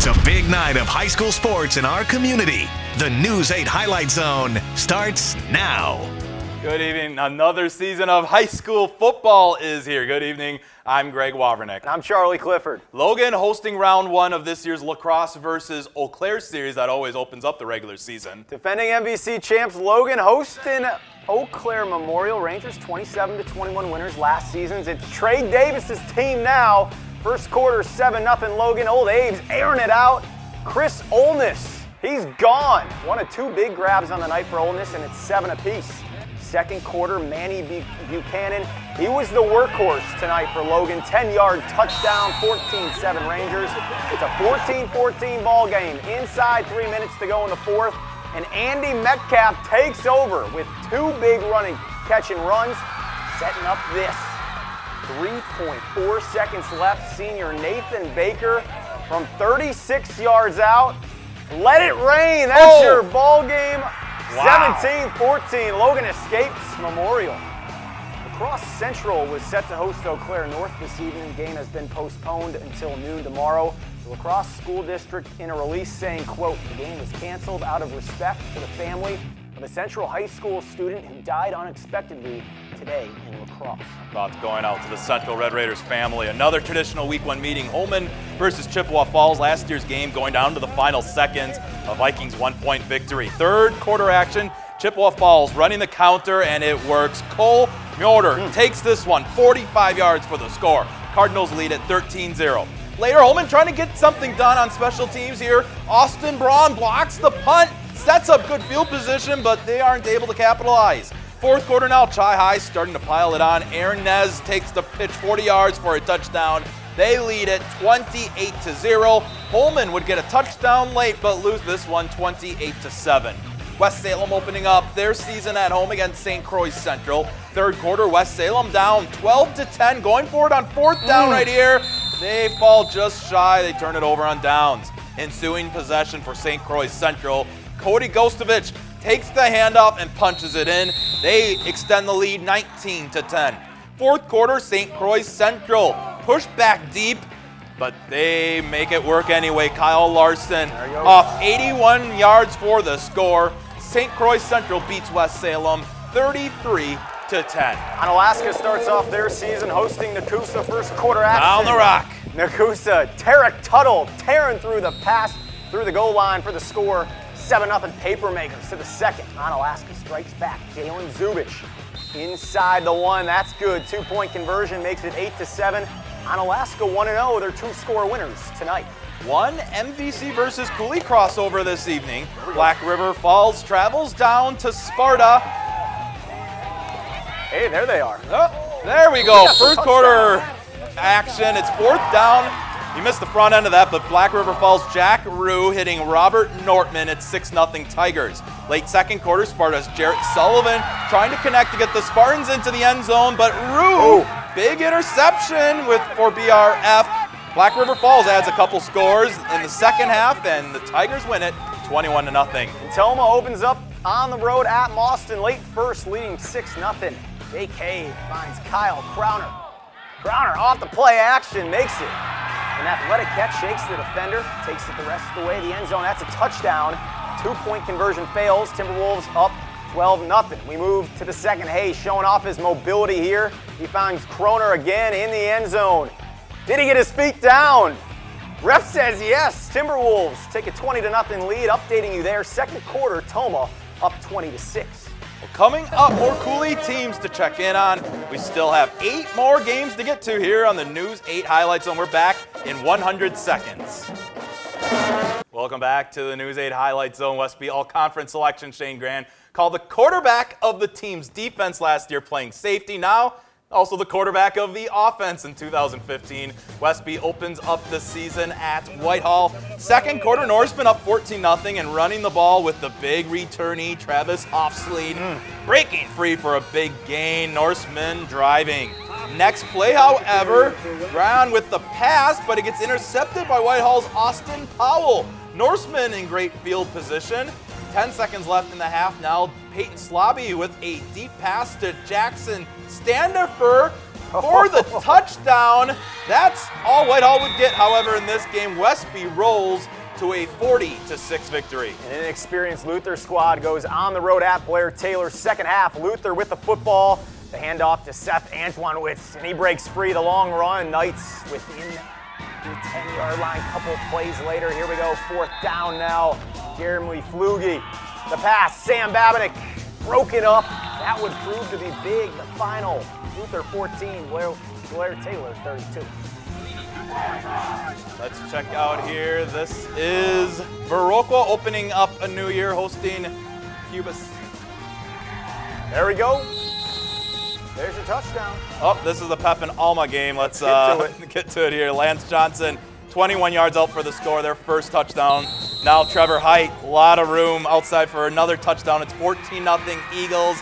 It's a big night of high school sports in our community. The News 8 Highlight Zone starts now. Good evening. Another season of high school football is here. Good evening. I'm Greg Wavernick. And I'm Charlie Clifford. Logan hosting round one of this year's lacrosse versus Eau Claire series that always opens up the regular season. Defending MVC champs Logan hosting Eau Claire Memorial. Rangers 27-21 winners last season. It's Trey Davis's team now. First quarter 7-0 Logan. Old Abe's airing it out. Chris Olness, he's gone. One of two big grabs on the night for Olness, and it's 7 apiece. Second quarter, Manny Buchanan, he was the workhorse tonight for Logan. 10-yard touchdown, 14-7 Rangers. It's a 14-14 ball game. Inside 3 minutes to go in the fourth, and Andy Metcalf takes over with two big running catch and runs, setting up this. 3.4 seconds left. Senior Nathan Baker from 36 yards out. Let it rain. That's your ball game. Wow. 17-14. Logan escapes Memorial. Lacrosse Central was set to host Eau Claire North this evening. The game has been postponed until noon tomorrow. The Lacrosse School District in a release saying, quote, the game was canceled out of respect for the family of a Central High School student who died unexpectedly today in lacrosse. Thoughts going out to the Central Red Raiders family. Another traditional week one meeting. Holman versus Chippewa Falls. Last year's game going down to the final seconds. A Vikings 1-point victory. Third quarter action. Chippewa Falls running the counter, and it works. Cole Mjorder takes this one. 45 yards for the score. Cardinals lead at 13-0. Later, Holman trying to get something done on special teams here. Austin Braun blocks the punt. Sets up good field position, but they aren't able to capitalize. Fourth quarter now, Chi High starting to pile it on. Aaron Nez takes the pitch 40 yards for a touchdown. They lead it 28-0. Holman would get a touchdown late, but lose this one 28-7. West Salem opening up their season at home against St. Croix Central. Third quarter, West Salem down 12-10, going for it on fourth down right here. They fall just shy. They turn it over on downs. Ensuing possession for St. Croix Central. Cody Gostovich takes the handoff and punches it in. They extend the lead 19-10. Fourth quarter, St. Croix Central pushed back deep, but they make it work anyway. Kyle Larson off 81 yards for the score. St. Croix Central beats West Salem 33-10. Alaska starts off their season hosting Nakusa. First quarter action. Down the rock. Nakusa, Tarek Tuttle tearing through the pass through the goal line for the score. 7-0 Papermakers to the second. Alaska strikes back. Jalen Zubich inside the one. That's good. 2-point conversion makes it 8-7. Alaska 1-0. They're two-score winners tonight. One MVC versus Cooley crossover this evening. Black River Falls travels down to Sparta. Hey, there they are. Oh, there we go. First quarter action. It's fourth down. You missed the front end of that, but Black River Falls' Jack Rue hitting Robert Nortman at 6-0 Tigers. Late second quarter, Sparta's Jarrett Sullivan trying to connect to get the Spartans into the end zone, but Rue, big interception for BRF. Black River Falls adds a couple scores in the second half, and the Tigers win it 21-0. Toma opens up on the road at Mauston, late first, leading 6-0. JK finds Kyle Crowner. Crowner off the play action, makes it. An athletic catch, shakes the defender, takes it the rest of the way to the end zone. That's a touchdown. 2-point conversion fails. Timberwolves up 12-0. We move to the second. Hayes showing off his mobility here. He finds Kroner again in the end zone. Did he get his feet down? Ref says yes. Timberwolves take a 20-0 lead. Updating you there. Second quarter, Toma up 20-6. Coming up, more Cooley teams to check in on. We still have 8 more games to get to here on the News 8 Highlights, and we're back in 100 seconds. Welcome back to the News 8 Highlight Zone. Westby All-Conference selection Shane Grand called the quarterback of the team's defense last year, playing safety. Now, also the quarterback of the offense in 2015. Westby opens up the season at Whitehall. Second quarter, Norseman up 14-0 and running the ball with the big returnee, Travis Hoffsleed. Breaking free for a big gain. Norseman driving. Next play, however, Brown with the pass, but it gets intercepted by Whitehall's Austin Powell. Norseman in great field position. 10 seconds left in the half now. Peyton Slobby with a deep pass to Jackson Standifer. for the touchdown. That's all Whitehall would get, however, in this game. Westby rolls to a 40-6 victory. An inexperienced Luther squad goes on the road at Blair Taylor. Second half, Luther with the football. The handoff to Seth Antoinewicz, and he breaks free. The long run, Knights within the 10-yard line. Couple plays later, here we go, 4th down now. Jeremy Flugie, the pass, Sam Babinick broke it up. That would prove to be big. The final, Luther 14, Blair Taylor 32. Let's check out here. This is Viroqua opening up a new year, hosting Cubas. There we go. There's your touchdown. Oh, this is the Pepin Alma game. Let's get to it here. Lance Johnson, 21 yards out for the score, their first touchdown. Now Trevor Height, a lot of room outside for another touchdown. It's 14-0 Eagles.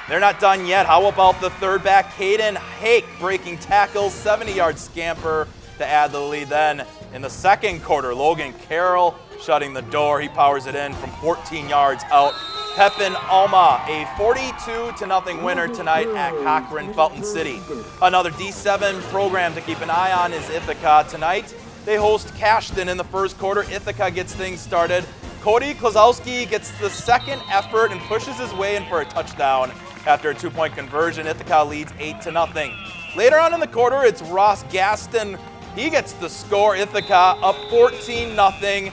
They're not done yet. How about the third back, Hayden Hake, breaking tackles, 70-yard scamper to add the lead. Then in the second quarter, Logan Carroll shutting the door. He powers it in from 14 yards out. Pepin Alma, a 42-0 winner tonight at Cochrane Felton City. Another D7 program to keep an eye on is Ithaca tonight. They host Cashton in the first quarter. Ithaca gets things started. Cody Klozowski gets the second effort and pushes his way in for a touchdown. After a 2-point conversion, Ithaca leads 8-0. Later on in the quarter, it's Ross Gaston. He gets the score. Ithaca up 14-0.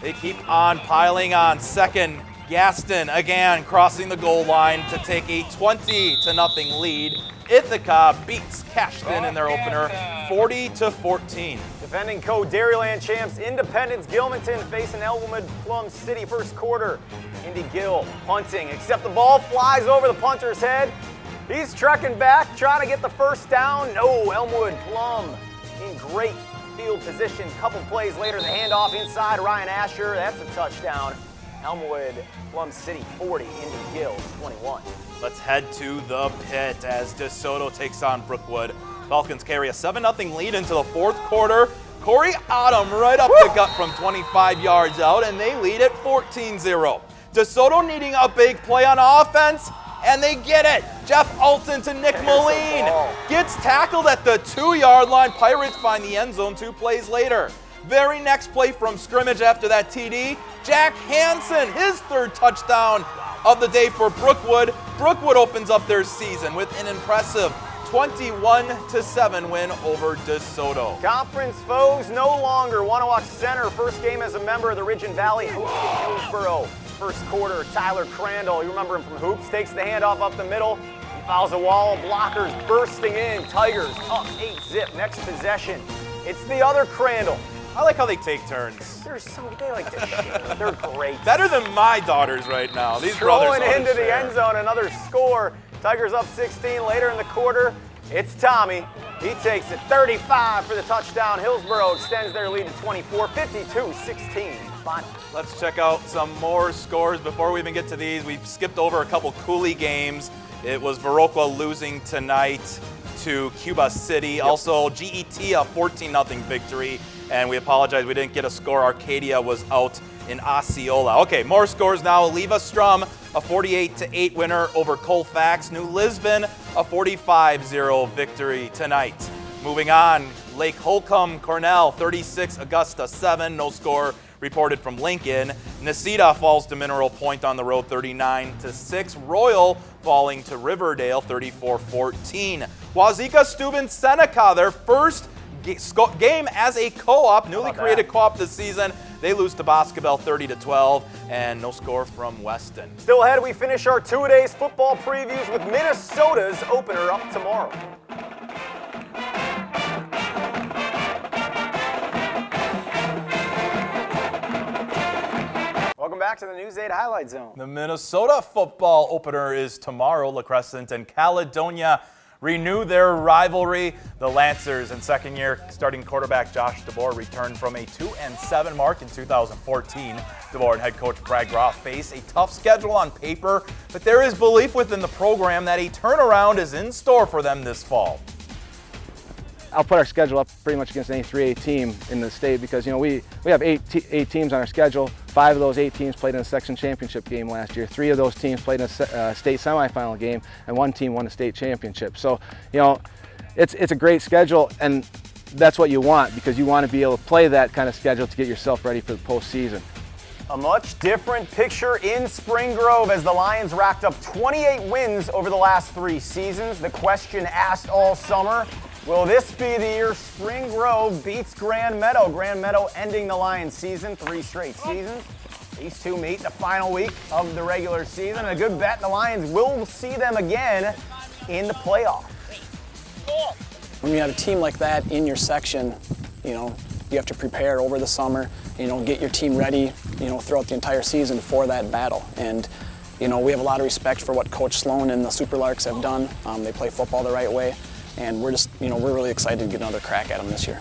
They keep on piling on. Second, Gaston again crossing the goal line to take a 20-0 lead. Ithaca beats Cashton in their opener 40-14. Defending co-Dairyland champs Independence Gilmanton facing Elwood Plum City first quarter. Indy Gill punting, except the ball flies over the punter's head. He's trekking back, trying to get the first down. No, Elmwood Plum in great field position. Couple plays later, the handoff inside, Ryan Asher, that's a touchdown. Elmwood Plum City 40, Indy Gill 21. Let's head to the pit as DeSoto takes on Brookwood. Falcons carry a 7-0 lead into the fourth quarter. Corey Autumn right up the gut from 25 yards out, and they lead at 14-0. DeSoto needing a big play on offense, and they get it. Jeff Alton to Nick Moline. Gets tackled at the 2-yard line. Pirates find the end zone 2 plays later. Very next play from scrimmage after that TD, Jack Hansen, his third touchdown of the day for Brookwood. Brookwood opens up their season with an impressive 21-7 win over DeSoto. Conference foes no longer. Wanawak Center, first game as a member of the Ridge and Valley, hosting Hillsboro. First quarter, Tyler Crandall, you remember him from hoops, takes the handoff up the middle. He fouls a wall of blockers bursting in. Tigers up 8-0. Next possession, it's the other Crandall. I like how they take turns. They like to share. They're great. Better than my daughters right now. These brothers Throwing into the end zone, another score. Tigers up 16 later in the quarter. It's Tommy. He takes it 35 for the touchdown. Hillsboro extends their lead to 24, 52-16. Final. Let's check out some more scores before we even get to these. We've skipped over a couple Cooley games. It was Viroqua losing tonight to Cuba City. Yep. Also, GET a 14-0 victory. And we apologize, we didn't get a score. Arcadia was out in Osceola. Okay, more scores now. Leva Strum, a 48-8 winner over Colfax. New Lisbon, a 45-0 victory tonight. Moving on, Lake Holcomb, Cornell, 36, Augusta 7. No score reported from Lincoln. Necedah falls to Mineral Point on the road, 39-6. Royal falling to Riverdale, 34-14. Wazeeka Steuben Seneca, their first game as a co-op, newly created co-op this season. They lose to Boscobel 30-12, and no score from Weston. Still ahead, we finish our two-a-days football previews with Minnesota's opener up tomorrow. Welcome back to the News 8 Highlight Zone. The Minnesota football opener is tomorrow. La Crescent and Caledonia renew their rivalry. The Lancers and second-year starting quarterback Josh DeBoer returned from a 2-7 mark in 2014. DeBoer and head coach Brad Groff face a tough schedule on paper, but there is belief within the program that a turnaround is in store for them this fall. I'll put our schedule up pretty much against any 3A team in the state because, you know, we have eight teams on our schedule. 5 of those 8 teams played in a section championship game last year. 3 of those teams played in a state semifinal game, and 1 team won a state championship. So, you know, it's a great schedule, and that's what you want, because you want to be able to play that kind of schedule to get yourself ready for the postseason. A much different picture in Spring Grove as the Lions racked up 28 wins over the last 3 seasons. The question asked all summer, will this be the year Spring Grove beats Grand Meadow? Grand Meadow ending the Lions season, 3 straight seasons. These two meet the final week of the regular season. A good bet the Lions will see them again in the playoffs. When you have a team like that in your section, you know, you have to prepare over the summer, you know, get your team ready, you know, throughout the entire season for that battle. And, you know, we have a lot of respect for what Coach Sloan and the Superlarks have done. They play football the right way, and we're just, you know, we're really excited to get another crack at them this year.